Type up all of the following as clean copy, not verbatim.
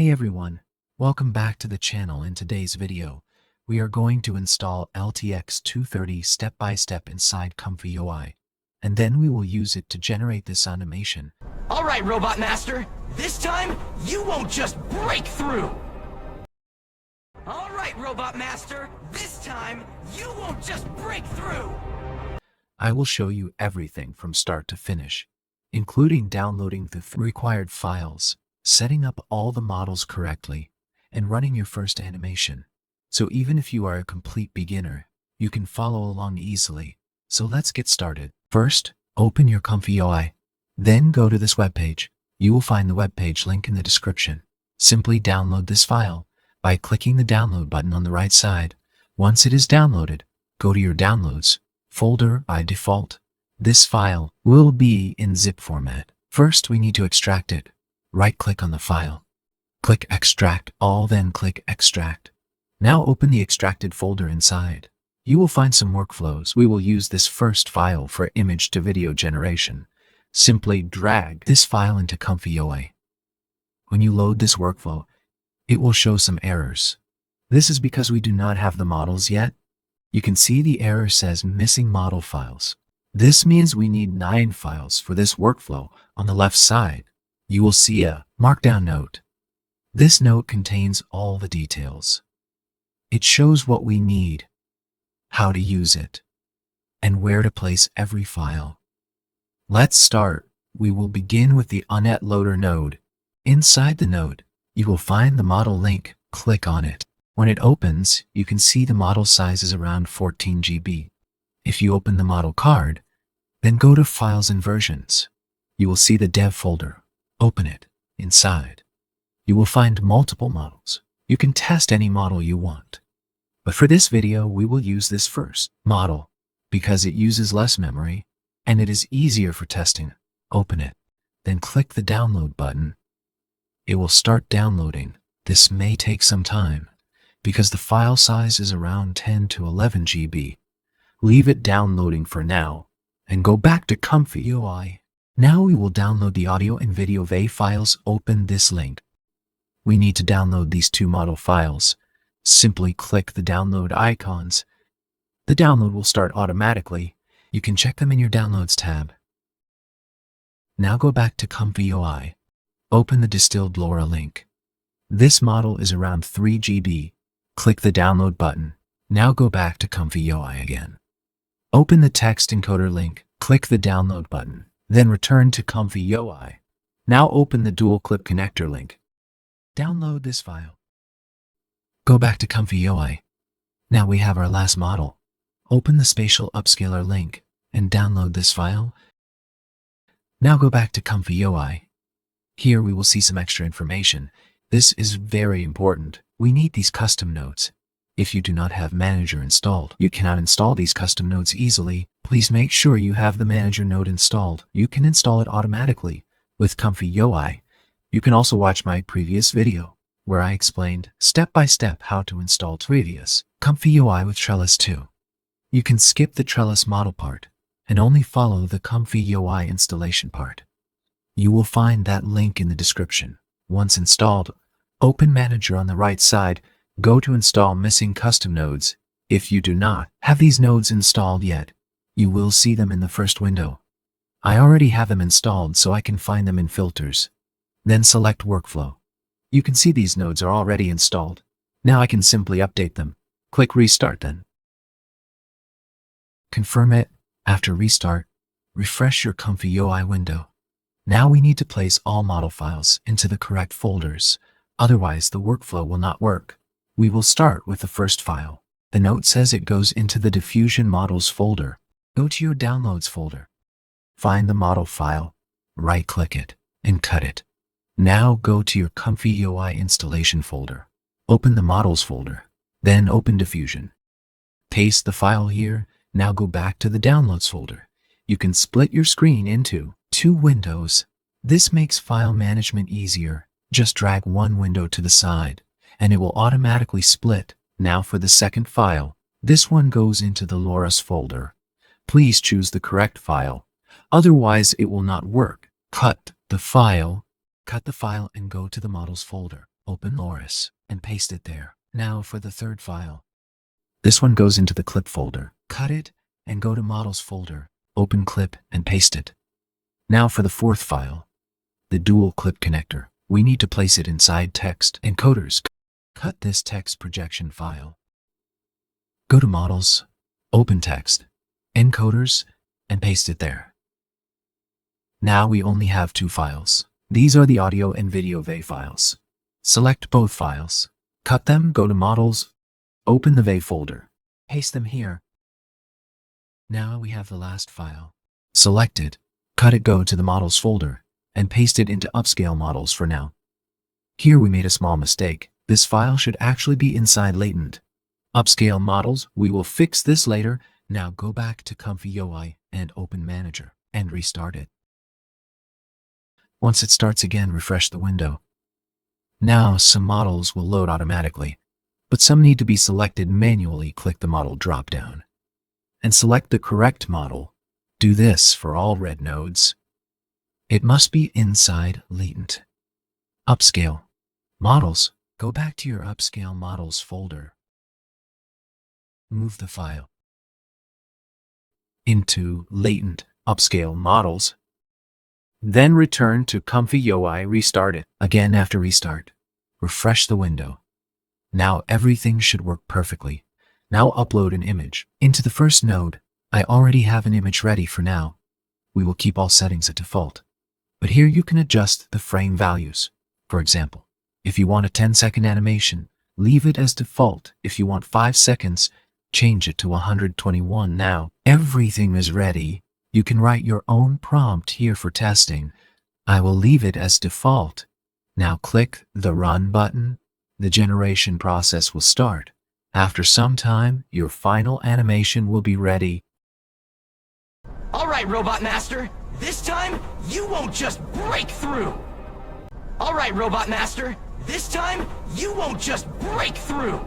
Hey everyone, welcome back to the channel. In today's video, we are going to install LTX 2.3 step by step inside ComfyUI, and then we will use it to generate this animation. Alright, Robot Master, this time you won't just break through! Alright, Robot Master, this time you won't just break through! I will show you everything from start to finish, including downloading the required files, setting up all the models correctly, and running your first animation. So even if you are a complete beginner, you can follow along easily. So let's get started. First, open your ComfyUI. Then go to this webpage. You will find the webpage link in the description. Simply download this file by clicking the download button on the right side. Once it is downloaded, go to your downloads folder. By default, this file will be in zip format. First, we need to extract it. Right-click on the file. Click Extract All, then click Extract. Now open the extracted folder inside. You will find some workflows. We will use this first file for image to video generation. Simply drag this file into ComfyUI. When you load this workflow, it will show some errors. This is because we do not have the models yet. You can see the error says missing model files. This means we need 9 files for this workflow. On the left side, you will see a markdown note. This note contains all the details. It shows what we need, how to use it, and where to place every file. Let's start. We will begin with the .NET Loader node. Inside the node, you will find the model link. Click on it. When it opens, you can see the model size is around 14 GB. If you open the model card, then go to Files and Versions. You will see the dev folder. Open it. Inside, you will find multiple models. You can test any model you want. But for this video, we will use this first model because it uses less memory and it is easier for testing. Open it, then click the download button. It will start downloading. This may take some time because the file size is around 10 to 11 GB. Leave it downloading for now and go back to ComfyUI. Now we will download the audio and video WAV files. Open this link. We need to download these 2 model files. Simply click the download icons. The download will start automatically. You can check them in your Downloads tab. Now go back to ComfyUI. Open the distilled LoRa link. This model is around 3 GB. Click the download button. Now go back to ComfyUI again. Open the text encoder link. Click the download button. Then return to ComfyUI. Now open the dual clip connector link. Download this file. Go back to ComfyUI. Now we have our last model. Open the spatial upscaler link and download this file. Now go back to ComfyUI. Here we will see some extra information. This is very important. We need these custom nodes. If you do not have Manager installed, you cannot install these custom nodes easily. Please make sure you have the Manager node installed. You can install it automatically with ComfyUI. You can also watch my previous video, where I explained step by step how to install previous ComfyUI with Trellis 2. You can skip the Trellis model part and only follow the ComfyUI installation part. You will find that link in the description. Once installed, open Manager on the right side. Go to Install Missing Custom Nodes. If you do not have these nodes installed yet, you will see them in the first window. I already have them installed, so I can find them in Filters. Then select Workflow. You can see these nodes are already installed. Now I can simply update them. Click Restart then. Confirm it. After restart, refresh your ComfyUI window. Now we need to place all model files into the correct folders. Otherwise, the workflow will not work. We will start with the first file. The note says it goes into the Diffusion Models folder. Go to your Downloads folder. Find the model file, right-click it, and cut it. Now go to your ComfyUI installation folder. Open the Models folder, then open Diffusion. Paste the file here. Now go back to the Downloads folder. You can split your screen into 2 windows. This makes file management easier. Just drag one window to the side, and it will automatically split. Now for the second file, this one goes into the LoRa's folder. Please choose the correct file, otherwise it will not work. Cut the file and go to the Models folder. Open Loris and paste it there. Now for the third file. This one goes into the clip folder. Cut it and go to Models folder. Open clip and paste it. Now for the fourth file, the dual clip connector. We need to place it inside text encoders. Cut this text projection file. Go to Models, open text, encoders, and paste it there. Now we only have two files. These are the audio and video WAV files. Select both files. Cut them, go to Models, open the WAV folder, paste them here. Now we have the last file. Select it, cut it, go to the Models folder, and paste it into Upscale Models for now. Here we made a small mistake. This file should actually be inside Latent. Upscale Models, we will fix this later. Now go back to ComfyUI and open Manager and restart it. Once it starts again, refresh the window. Now some models will load automatically, but some need to be selected manually. Click the model drop-down and select the correct model. Do this for all red nodes. It must be inside Latent. Upscale Models. Go back to your Upscale Models folder. Move the file into Latent Upscale Models. Then return to ComfyUI, restart it. Again after restart, refresh the window. Now everything should work perfectly. Now upload an image into the first node. I already have an image ready for now. We will keep all settings at default. But here you can adjust the frame values. For example, if you want a 10-second animation, leave it as default. If you want 5 seconds, change it to 121. Now everything is ready. You can write your own prompt here for testing. I will leave it as default. Now click the Run button. The generation process will start. After some time, your final animation will be ready. All right, Robot Master. This time, you won't just break through. All right, Robot Master. This time, you won't just break through.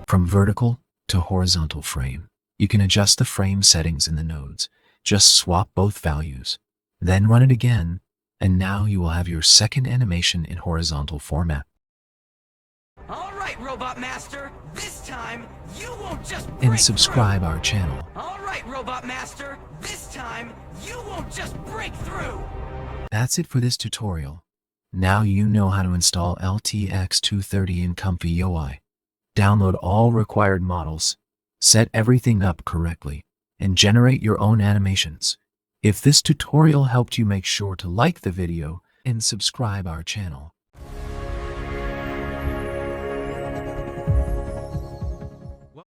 From vertical to horizontal frame, you can adjust the frame settings in the nodes. Just swap both values, then run it again, and now you will have your second animation in horizontal format. All right, Robot Master. This time, you won't just break And subscribe our channel. All right, Robot Master. This time, you won't just break through. That's it for this tutorial. Now you know how to install LTX 2.3 in ComfyUI. Download all required models, set everything up correctly, and generate your own animations. If this tutorial helped you, make sure to like the video and subscribe our channel.